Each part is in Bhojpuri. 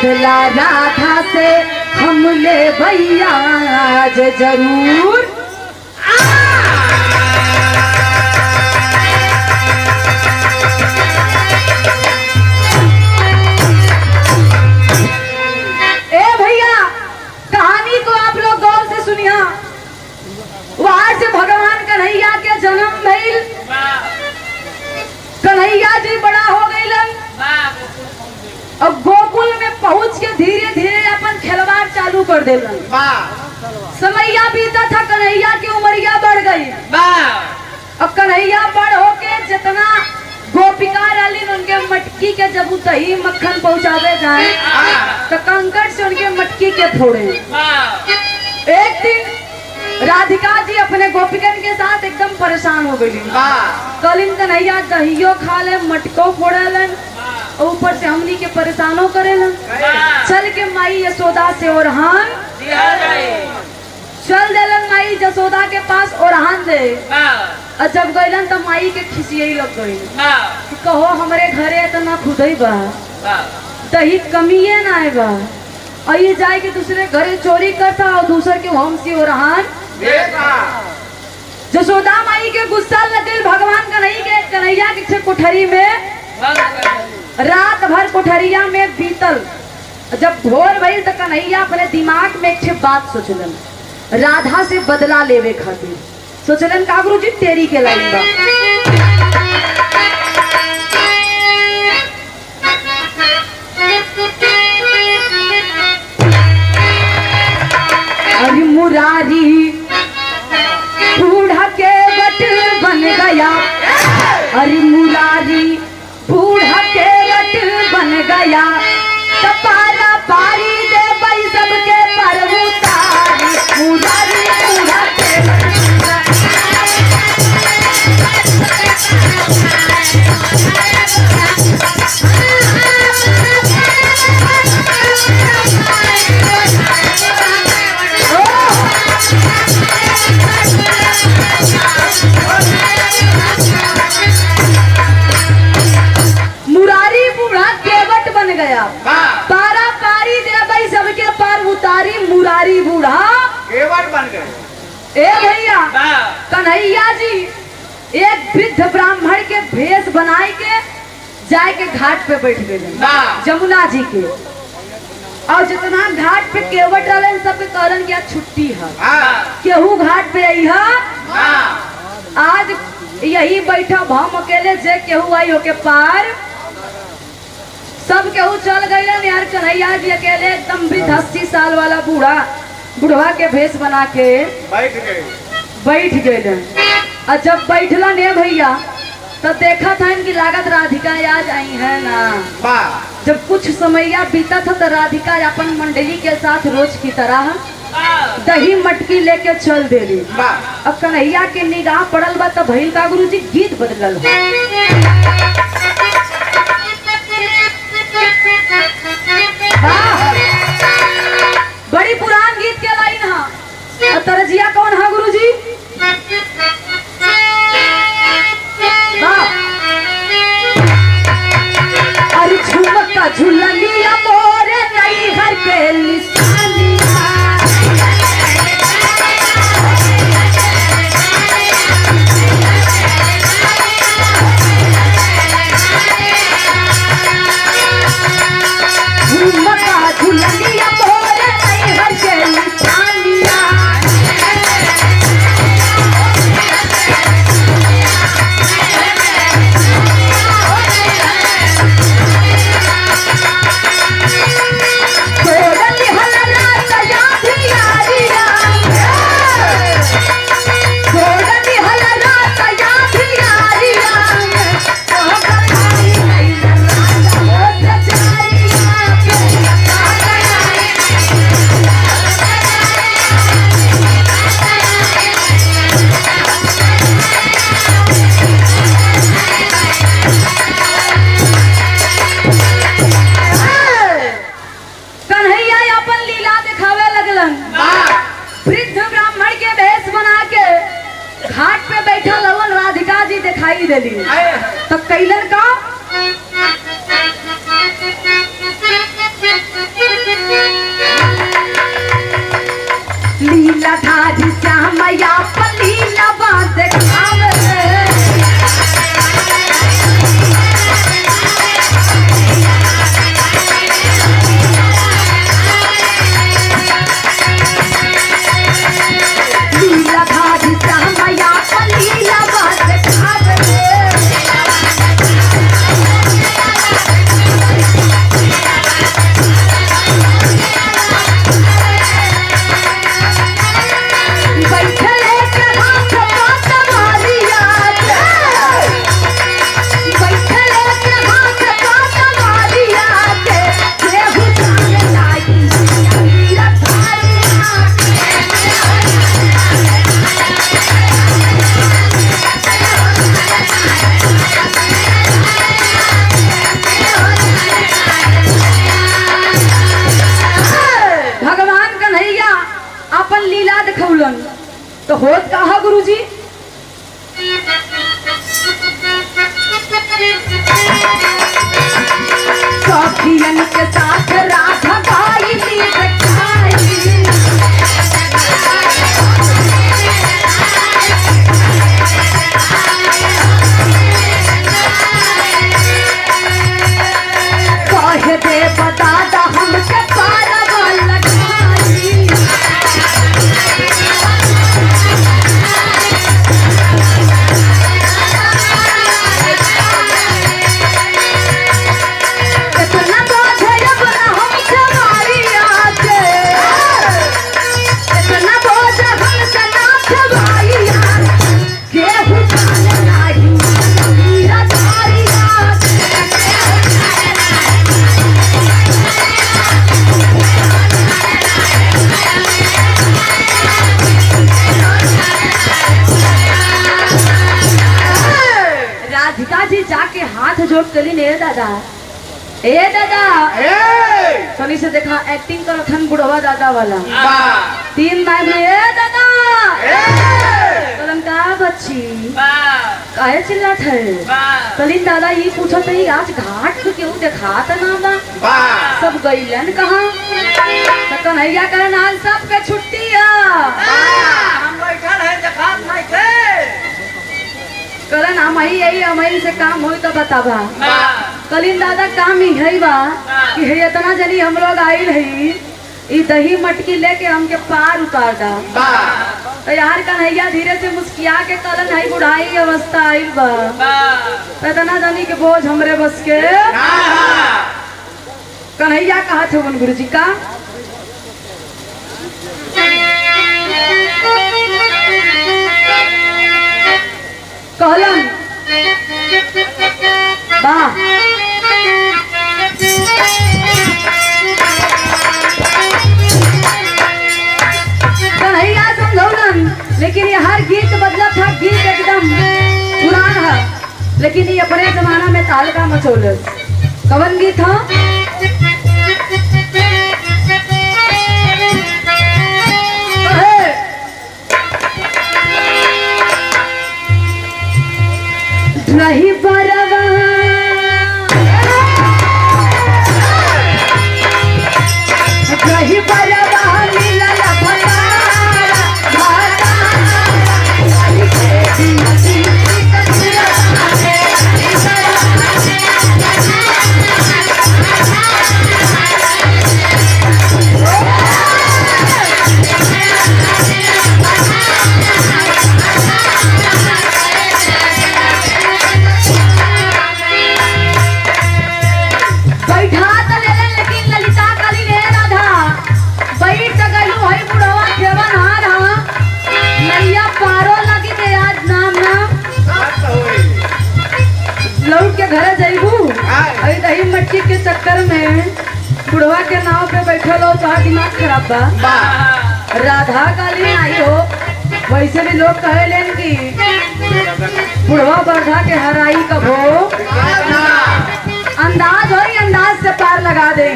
बदला राधा से हम ले भैया आज जरूर। ए भैया, कहानी को आप लोग गौर से सुनिया। वहां से भगवान कन्हैया के जन्म भइल। कन्हैया जी बड़ा हो गईलन। अब गोकुल में पहुंच के धीरे धीरे अपन खिलवाड़ चालू कर देलन। समैया बीता था, कन्हैया की उमरिया बढ़ गई। अब कन्हैया बड़ होके जितना गोपिका डाली उनके मटकी के जब दही मक्खन पहुंचावे जाए तो कंकड़ से उनके मटकी के फोड़े। एक दिन राधिका जी अपने गोपिकन के साथ एकदम परेशान हो गई। कलिन कन्हैया दहियो खा ले, मटको फोड़ेलन, ऊपर से हमनी के परेशानों करेलन। चल के माई यशोदा से ओरहान चल देलन। माई यशोदा के पास ओरहान दे। और जब गईलन तो माई के खिसियई लग गई। कहो हमरे घरे इतना खुदई बा, दही कमिए ना आएगा, और ये जाए के दूसरे घरे चोरी करता और दूसर के हमसी ओरहान। यशोदा माई के गुस्सा लग गई। भगवान कन्हैया के कोठरी में रात भर कोठरिया में बीतल। जब भोर भइल तो कन्हैया अपने दिमाग में एक बात सोचलन, राधा से बदला लेवे खातिर सोचलन। का गुरुजी तेरी के लाइन बा। अरे मुरारी बूढ़ा के बट बन गया, अरे मुरारी बूढ़ा के बट बन गया, पारा पारी दे भाई सबके पर उतारी। मुरारी बूढ़ा के मुरारी बूढ़ा केवट बन गया, पारा पारी दे भाई सबके पार उतारी। मुरारी बूढ़ा केवट बन गए। ए भैया, कन्हैया जी एक वृद्ध ब्राह्मण के भेष बनाए के जाए के घाट पे बैठ गए जमुना जी के। और जितना घाट पे केवट डाले सबके कारण क्या छुट्टी है, केहू घाट पे आई है। आज यही बैठा हम अकेले जे केहू आई होके पार। सब केहू चल गए यार। कन्हैया जी अकेले एकदम वृद्ध 80 साल वाला बुढ़वा के भेष बना के बैठ गए। और जब बैठलन है भैया तब देखा था इनकी लागत राधिका आज आई है ना। जब कुछ समैया बीता था तो राधिका अपन मंडली के साथ रोज की तरह दही मटकी लेके चल देली। अब कन्हैया के निगाह पड़ल बा तो भइल का गुरुजी गीत बदलल। बड़ी पुरान गीत के लाइन है। तरजिया कौन है गुरुजी? अरे झुमका झुलनिया मोरे नई घर के निशानिया। झुमका झुलनिया मोरे नई घर के निशानिया। दिखाई देली तो कैलन का लीला धारी श्यामया लीला बात खावे लीला धारी श्यामया लीला बात खावे तो होत कहा गुरुजी सखियन के साथ राधा बाई कहे दे बता दा हमके पारवा लगाई जाके हाथ जोड़ कली ने दादा ए दादा सोनी से देखा एक्टिंग कर थन बुढ़वा दादा वाला 3 टाइम में ए दादा कलम का बच्ची काहे चिल्लात है कलिन दादा ये पूछत है आज घाट पे क्यों दिखात ना बा सब गइलन कहां त कन्हैया करन आज सब के छुट्टी है हम बैठल है दिखात नहीं थे करन हमई से काम होई तो बताबा कलिन दादा काम ही है बा कि है इतना जनी हम लोग आइल है ई दही मटकी लेके हमके पार उतार दा तो यार कन्हैया धीरे से मुस्किया के कलन है बुढ़ाई अवस्था आइल बा इतना जनी के बोझ हमरे बस के कन्हैया कहा थे उन गुरुजी का कहलन बा कन्हैया समझौलन लेकिन ये हर गीत बदला था गीत एकदम पुराना है लेकिन ये अपने जमाना में तालका मचौलस कवन गीत था नहीं बरवा नहीं बरवा मिलल घर जाइबू दही मटकी के चक्कर में बुढ़वा के नाव पे बैठल हो तो दिमाग खराब बा राधा काली आई हो वैसे भी लोग कहे लेन की बुढ़वा बरधा के हराई कब हो अंदाज हो अंदाज से पार लगा दे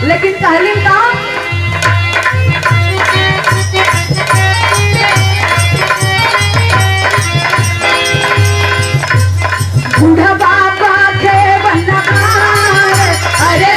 लेकिन कहली का बूढ़ा बाबा के बन्ना अरे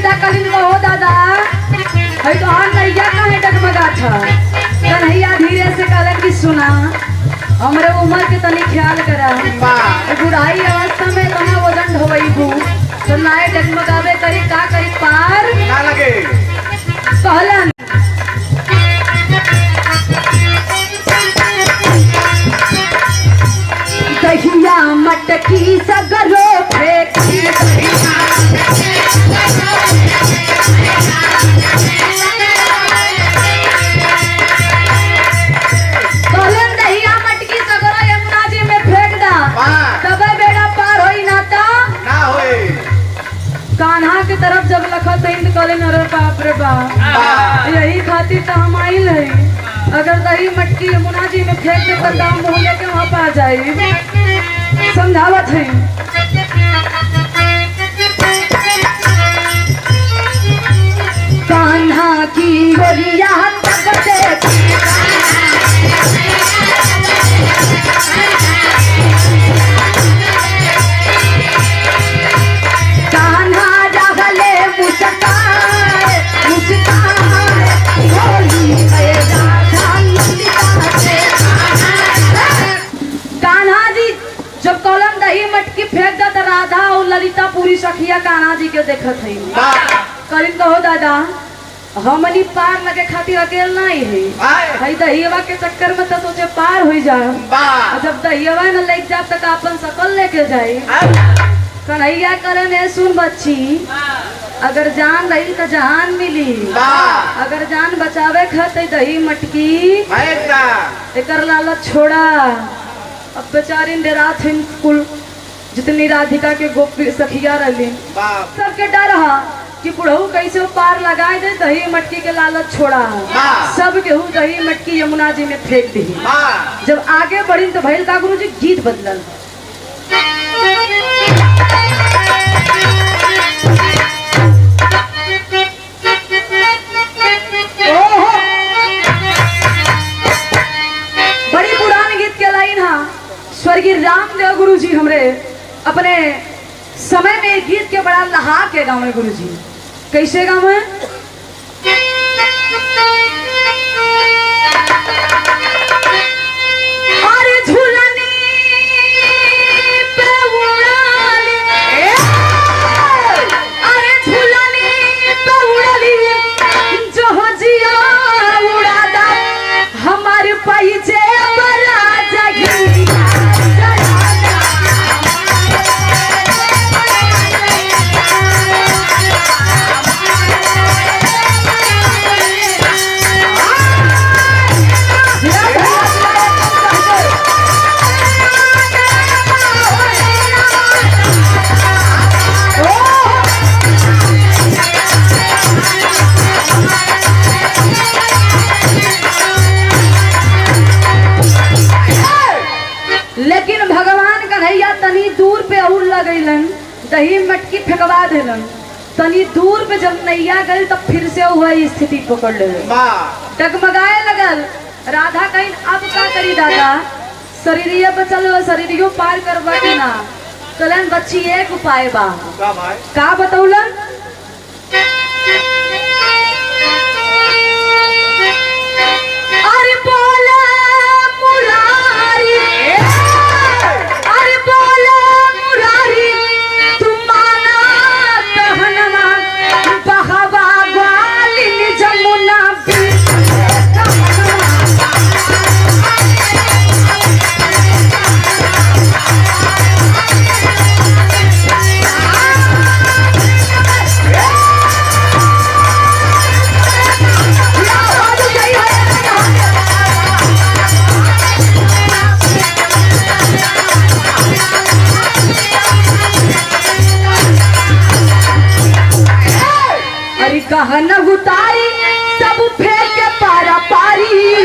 सीता कलिन को हो दादा है तो और नैया कहे डगमगा था कन्हैया धीरे से कहलन कि सुना हमरे उम्र के तनी ख्याल करा बुढ़ाई अवस्था में तना वजन ढोबू तो नाय डगमगावे करी का करी पार ना लगे कहलन दहिया मटकी सगरो फेंकी कहलन दहिया मटकी सगरो यमुना जी में फेंक दा तबे बेड़ा पार होई ना होए कान्हा के तरफ जब लखत इंद कहलन अरे बाप रे बाप यही खातिर तो हम आइल है अगर दही मटकी यमुना जी में फेंक दे तो दाम मुँह लेके वहाँ पा जाए समझावत है कान्हा की गोलियां कान्हा रहले मुस्काए मुस्काए गोली कान्हा जी जब कॉलम दही मटकी फेंक दा राधा और ललिता पूरी सखिया कान्हा जी के देखत है करीन कहो दादा हमनी पार लगे खातिर अकेल नहीं है भाई दहियवा के चक्कर में तो सोचे पार हो जाए जब दहियवा न लेके जा तक अपन सकल लेके जाए कन्हैया करे ने सुन बच्ची अगर जान रही तो जहान मिली अगर जान बचावे खातिर दही मटकी एकर लालच छोड़ा अब बेचारी रात कुल जितनी राधिका के गोपी सखिया रही सबके डर हा कि बुढ़ऊ कैसे पार लगाए दे दही मटकी के लालच छोड़ा सब केहू दही मटकी यमुना जी में फेंक दी जब आगे बढ़ी तो भैल का गुरु जी गीत बदलल बड़ी पुरान गीत के लाइन हा स्वर्गीय रामदेव गुरु जी हमरे अपने समय में गीत के बड़ा लहा के गाँव में गुरु जी कैसे गाँव है अरे झूलनी पे उड़ाली अरे झूलनी पे उड़ाली जो जिया उड़ादा हमारे पैसे बड़ा जगी लेकिन भगवान कन्हैया तनी दूर पे और लगैलन दही मटकी फेंकवा देलन तनी दूर पे जब नैया गई तब फिर से वही स्थिति पकड़ ले डगमगाए लगल राधा कहीं अब का करी दादा शरीरिया बचल शरीरियो पार करवा के ना चलन बच्ची एक उपाय बा का बतौलन अरे बोला मुरारी अरे बोला मुरारी तुम्हारा कहना बहवा ग्वालिन जमुना कहना उतारी सब फेंक पारा पारी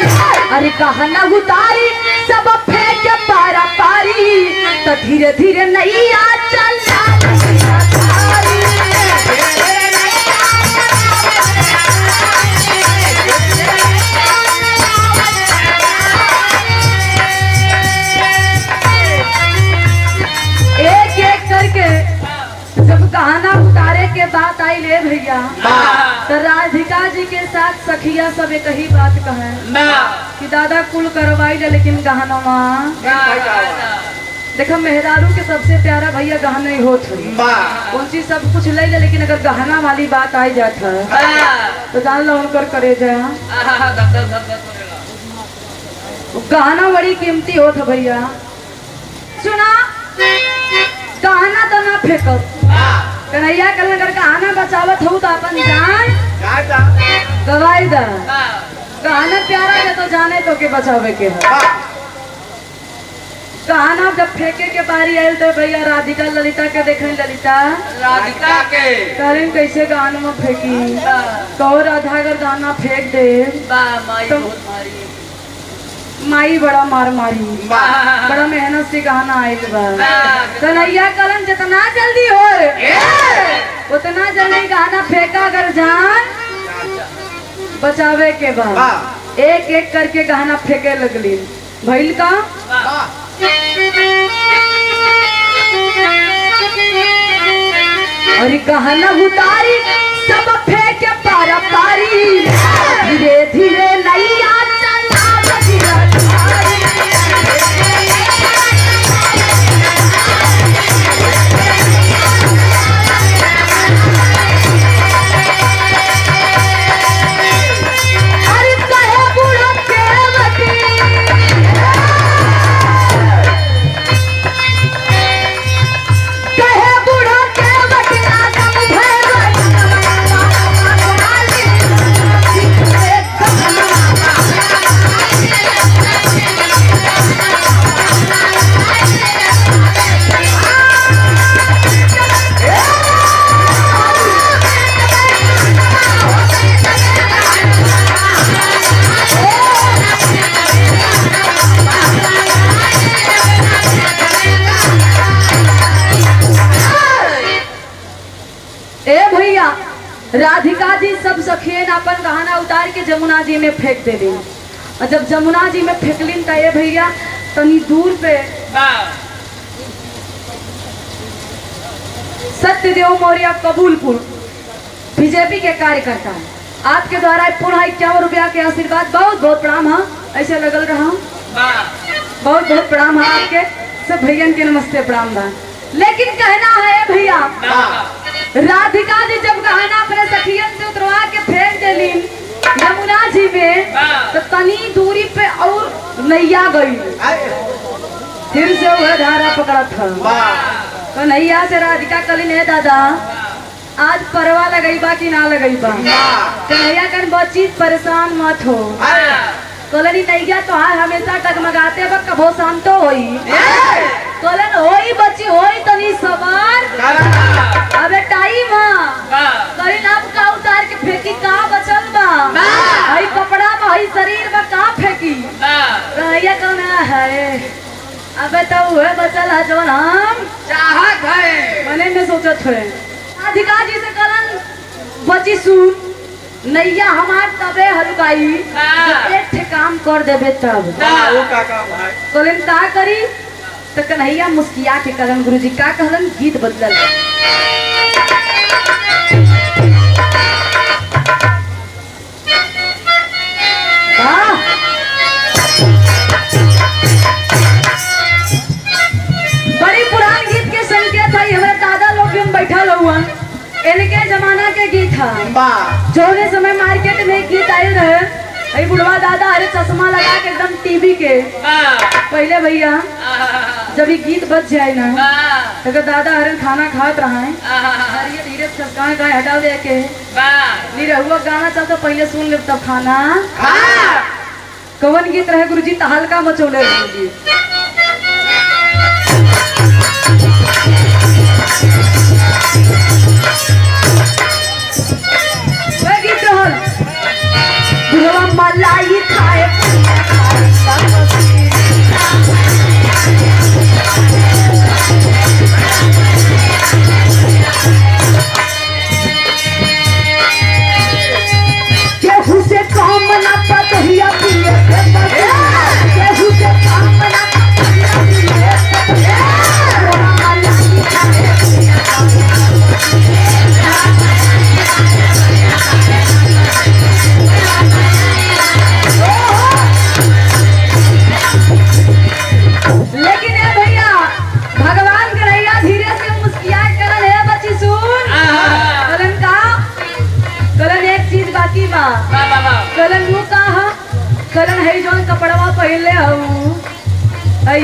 अरे कहना उतारी सब फेंक पारा पारी तो धीरे धीरे नैया चला एक एक करके जब कहना उतारे के बात आई ले भैया तो राधिका जी के साथ सखिया सब एक ही बात कहे कि दादा कुल करवाई ले लेकिन गहनवा देखो मेहरारू के सबसे प्यारा भैया गहना ही होत कौन चीज सब कुछ ले ले लेकिन अगर गहना वाली बात आई जात है तो जान लो उनकर करे जा गहना बड़ी कीमती होत है भैया। सुना गहना तो ना फेंकब कन्हैया कल अगर गहना बचावत हो तो अपन जान गवाई दा गहना प्यारा है तो जाने तो के बचावे के है। गहना जब फेंके के बारी आयल तो भैया राधिका ललिता के देखें ललिता राधिका के करें कैसे गहना में फेंकी कहो राधा अगर गहना फेंक दे तो माई बड़ा मार मारी बड़ा मेहनत से गहना आयल बा कन्हैया कलन जितना जल्दी हो उतना जल्दी गहना फेंका अगर जान बचावे के बाद एक एक करके गहना फेंके लगली भैल का और गहना उतारी सब फेंके पारा पारी धीरे धीरे नैया राधिका जी सब सखियन अपन गहना उतार के जमुना जी में फेंक दे और जब जमुना जी में फेंकलिन तो ये भैया तनी दूर पे सत्यदेव मौर्य कबूलपुर बीजेपी के कार्यकर्ता है आपके द्वारा पुनः 51 रुपया के आशीर्वाद बहुत बहुत प्रणाम है ऐसे लगल रहा बहुत बहुत प्रणाम है आपके सब भैया के नमस्ते प्रणाम बा। लेकिन कहना है भैया राधिका जी जब गहना अपने सखियन से उतरवा के फेंक देलीन यमुना जी में तो तनी दूरी पे और नैया गई फिर से वह धारा पकड़ा था तो नैया से राधिका कलीन है दादा आज परवा लगई बा कि ना लगई बा कन्हैया कर बहुत चीज परेशान मत हो कलनी नैया तो हमेशा टगमगाते बा कबो शांतो होई कलन होई बच्ची होई तनी सवार अबे टाइम करीन अब का उतार के फेंकी का बचल बा हई कपड़ा में हई शरीर में का फेंकी कन्हैया कहना है अबे तो वह बचल है जो हम चाहत है मने में सोचत है राधिका जी से कलन बची सुन नैया हमार तबे हलकाई एक काम कर देबे तब वो का काम है कलन का करी तो कन्हैया मुस्किया के कलन गुरुजी का कहलन गीत बदलल बड़ी पुरान गीत के संकेत है हमारे दादा लोग भी बैठा हुआ इनके जमाना के गीत था जोने समय मार्केट में गीत आये रहे बुढ़वा दादा अरे चश्मा लगा के एकदम टीवी के पहले भैया जब ये गीत बच जाए ना तो दादा हरे खाना खात रहा है धीरे धीरे चस्काए गाय हटा दे के निरहुआ गाना चलता पहले सुन ले तब खाना कवन गीत रहे गुरुजी तहलका मचोले गुरुजी गीत रहल बुढ़वा मलाई खाए केहू से काम ना पतहिया पिए केहू से काम ना पतहिया पिए कलन वो कहा कलन है जौन कपड़वा पहले हूँ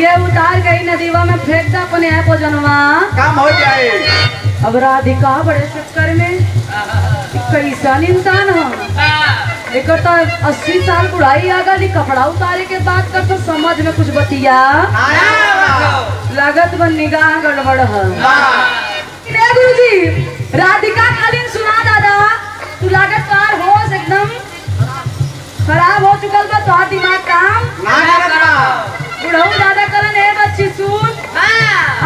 ये उतार गई नदीवा में फेंक दा अपने है जनवा काम हो जाए। अब राधिका बड़े चक्कर में कैसा इंसान हो एक तो 80 साल बुढ़ाई आ गई कपड़ा उतारे के बाद कर तो समझ में कुछ बतिया लागत बन निगाह गड़बड़ है। गुरु जी राधिका खाली सुना दादा तू लागत पार होश एकदम खराब हो चुकल बा तो दिमाग काम बुढ़ऊ दादा कलन है बच्ची सुन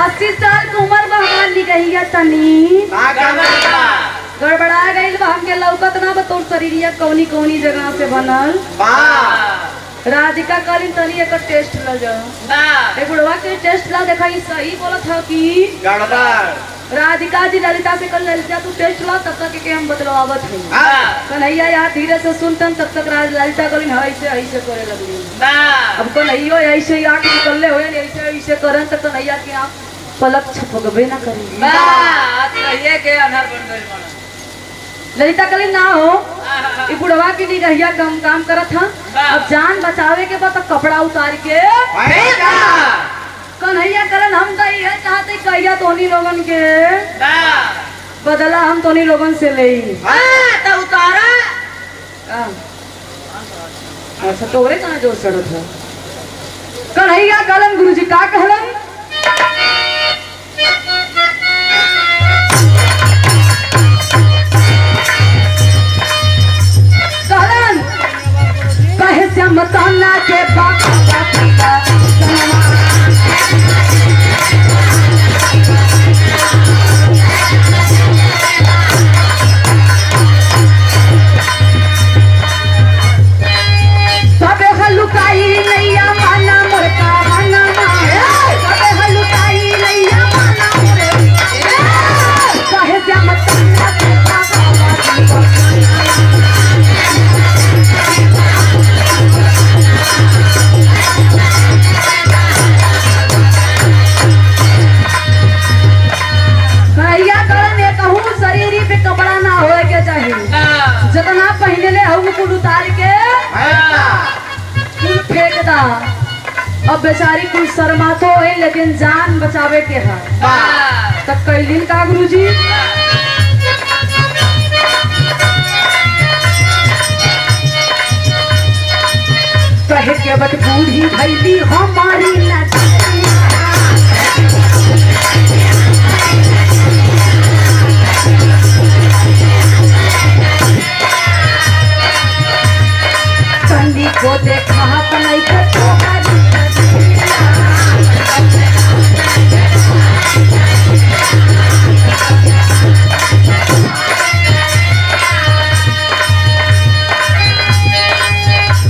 80 साल की उम्र में हमार निकहिया तनी गड़बड़ा गई बा हमके लौकत ना बा तोर शरीरिया कौनी कौनी जगह से बनल राधिका कालीन तनी एक टेस्ट ल जाओ बुढ़वा के टेस्ट ला देखा सही बोलत है कि राधिका जी ललिता से कल ललिता तू टेस्ट ला तब तक के हम बतलावत है कन्हैया यार धीरे से सुनतन तब तक ललिता कलिन ऐसे ऐसे करे लगली अब कन्हैया ऐसे ही आंख निकलले होए ऐसे ऐसे करन तक कन्हैया के आंख पलक छपकबे ना करेगी कहिए के अनहर बन गइल मन ललिता कलिन ना हो ई बुढ़वा की निगहिया कम काम करत था अब जान बचावे के बाद कपड़ा उतार के कन्हैया करन हम तो ये चाहते कहिया तोनी लोगन के बदला हम तोनी लोगन से ले तो उतारा अच्छा तोरे कहाँ जोर चढ़त है कन्हैया कलन गुरुजी का कहलन कहलन कहे श्याम ताना के बाप लुकाई नैया माना मुर्गा माना सबे हलुकाई नैया माना मुर्गा कहे श्याम ताना के कन्हैया करन एक कहूँ शरीर पे कपड़ा ना होए के चाहिए जितना पहले ले हूँ कुल उतार के फेंक दा अब बेचारी कुछ शर्मा तो है लेकिन जान बचावे के है तब कैलिन का गुरुजी कहे के बट बूढ़ी भैली हमारी चंदी को देखा पनाई के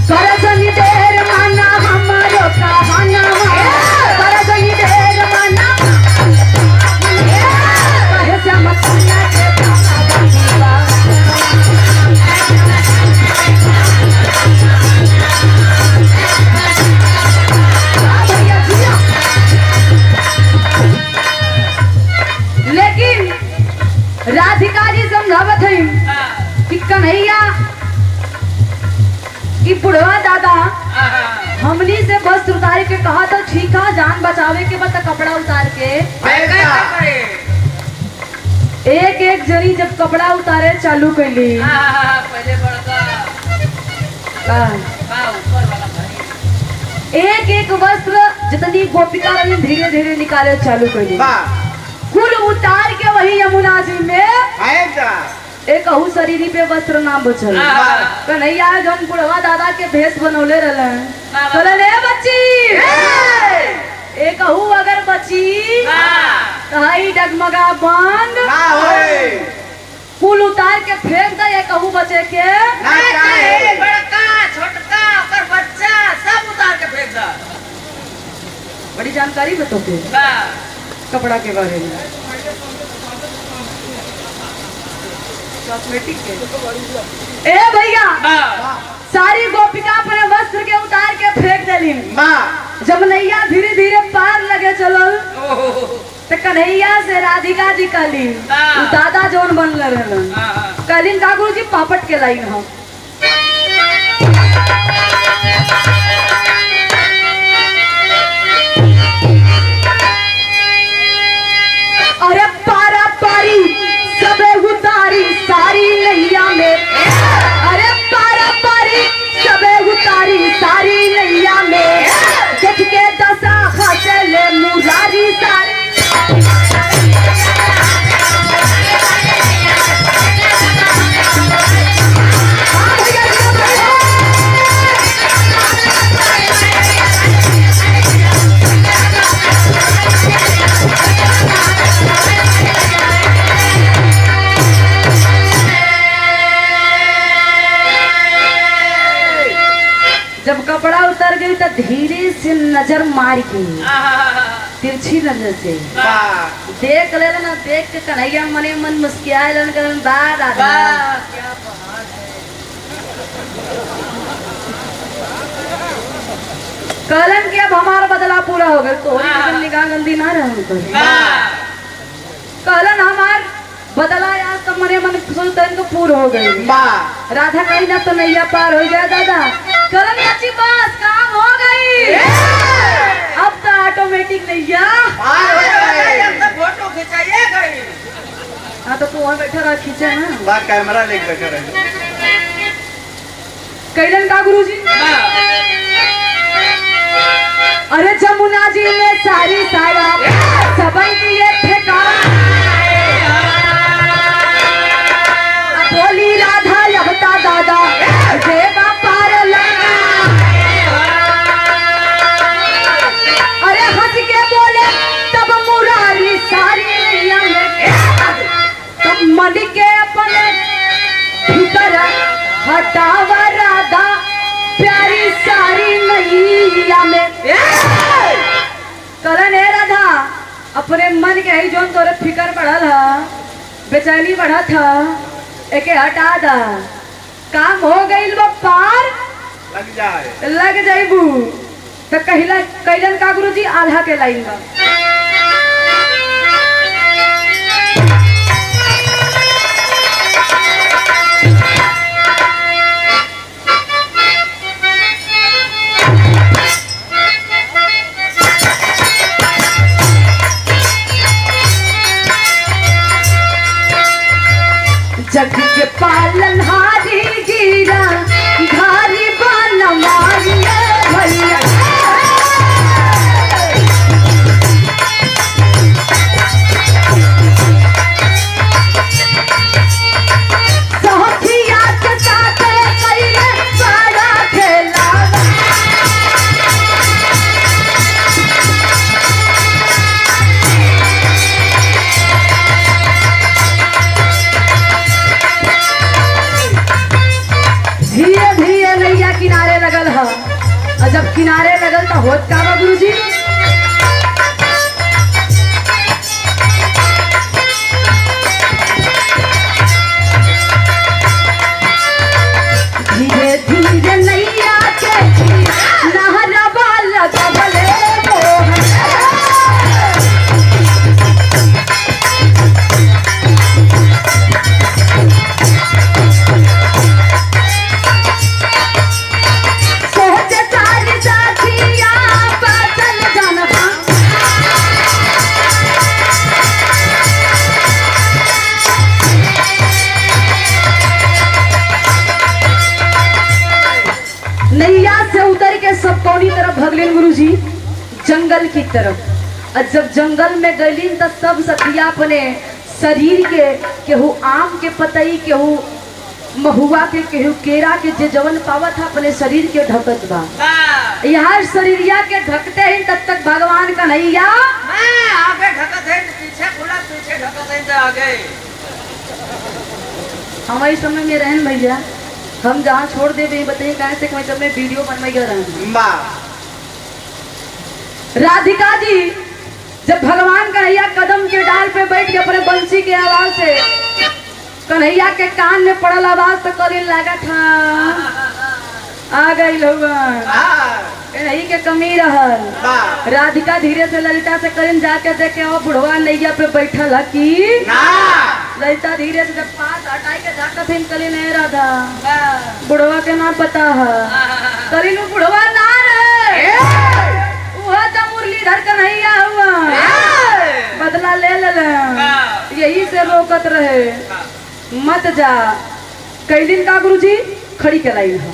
करजनी देर माना हमारो कहाना करजनी देर माना कहे श्याम ताना के लेकिन राधिका जी समझावत है कि कन्हैया कि बुढ़वा दादा हमनी से बस उतार के कहा तो ठीक है जान बचावे के बाद कपड़ा उतार के एक एक जनी जब कपड़ा उतारे चालू कैली पहले एक एक वस्त्र जितनी गोपिका रही धीरे धीरे निकाले चालू कैली कुल उतार के वही यमुना जी में एक अहू शरीरी पे वस्त्र ना बचल कन्हैया जौन बुढ़वा दादा के भेष बनौले रहले बच्ची एक अहू अगर बची तहाई डगमगा बंद कुल उतार के फेंक दे एक अहू बचे के बड़का छोटका ओकर बच्चा सब उतार के फेंक दा बड़ी जानकारी बतो के कपड़ा के बारे में कॉस्मेटिक के ए भैया सारी गोपिका अपने वस्त्र के उतार के फेंक देली जब नैया धीरे धीरे पार लगे चलल तो कन्हैया से राधिका जी कहली दादा जौन बनल रहलन कहलिन का गुरु जी पापट के लाइन हम अरे पारा पारी सबे उतारी सारी नैया में, अरे पारा पारी सबे उतारी सारी नैया में, देख के दशा खचले मुरारी सारी। जब कपड़ा उतर गई तो धीरे से नजर मार के, तिरछी नजर से देख ले ना, देख के कन्हैया मने मन मुस्कियाए लन करन बा राधा। कहलन कि अब हमारा बदला पूरा हो गया, तो निगाह गंदी ना रह। कहलन हमार बदला यार तो मने मन सुल्तान को पूरा हो गई। राधा कहीं ना तो नैया पार हो गया दादा। कहलन अच्छी बस काम हो गई, अब तो ऑटोमेटिक नैया पार हो गई। अब तो फोटो खिंचाइए गई। हाँ तो तू वहाँ बैठा रहा, खींचे ना बात कैमरा लेके बैठा रहे। कैलन का गुरुजी? अरे जमुना जी में सारी साया सबन की ये ठेकान, बोली राधा यबता दादा देवा पार लगा। अरे हंस के बोले तब मुरारी सारी नैया में, तब मन के अपने भीतर हटावा राधा प्यारी सारी नैया में। कलन है राधा अपने मन के ही जोन तोरे फिकर बढ़ल है, बेचैनी बढ़ा था, एके हटा दा, काम हो गई पार लग जाइबू। तो कैलन का गुरुजी आल्हा के लाइन बा। जग के पालन हारी गिरा घारी बन मारिए भैया। सोहखिया के साथ कइले बड़ा खेला, धीरे धीरे नैया किनारे लगल है। और जब किनारे लगल तो होत का बा गुरुजी? धीरे धीरे नैया के नहरवा लगवले मोहन, नैया से उतर के सब कौनी तरफ भगलिन गुरुजी? जंगल की तरफ। और जब जंगल में गईलिन तो सब सतिया अपने शरीर के केहू आम के पतई, केहू महुआ के, केहू केरा के, जे जवन पावत था अपने शरीर के ढकत बा। यहाँ शरीरिया के ढकते ही तब तक भगवान का नैया आगे ढकत है, पीछे खुला, पीछे ढकत है आगे। हमारे समय में रहन भैया, हम जहाँ छोड़ दे बताइए कहाँ से मैं जब मैं वीडियो बनवाई रहा। राधिका जी जब भगवान कन्हैया कदम के डाल पे बैठ के अपने बंसी के आवाज से कन्हैया के कान में पड़ल आवाज तो करे लगा था आ गई लोग नहीं के कमी रहल। राधिका धीरे से ललिता से करीन जाके देखे वो बुढ़वा नैया पे बैठल है की ललिता धीरे से जब पास हटाई के जाकर फिर कली नहीं राधा बुढ़वा के नाम पता है तरीनु बुढ़वा ना रे वह तो मुरलीधर कन्हैया हुआ बदला ले ले यही से रोकत रहे मत जा। कई दिन का गुरुजी खड़ी के लाई है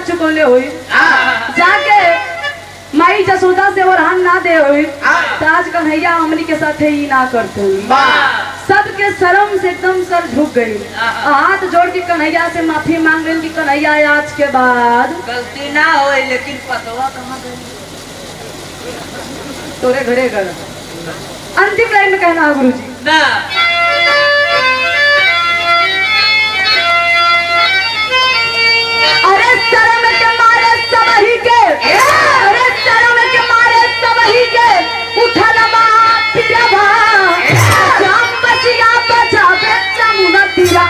चुकोले हुई जाके माई जसोदा से और हम ना दे हुई ताज कन्हैया अमली के साथ ही ना करते हुई सबके शर्म से एकदम सर झुक गई हाथ जोड़ के कन्हैया से माफी मांग रही कि कन्हैया आज के बाद गलती ना हो लेकिन पतवा कहाँ गई तोरे घरे घर अंतिम लाइन में कहना है गुरुजी ना अरे शर्म के मारे सबही के अरे शर्म के मारे सबही के उठल बा पिरवा जाम बचिया बचावे जमुना तीरा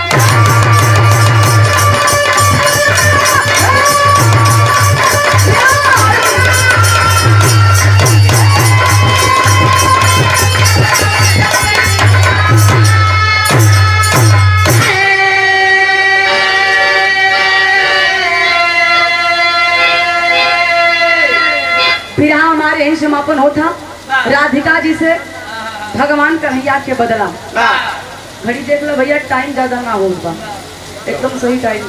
समापन होता राधिका जी से भगवान कन्हैया के बदला। घड़ी देख लो भैया टाइम ज्यादा ना होगा एकदम सही टाइम।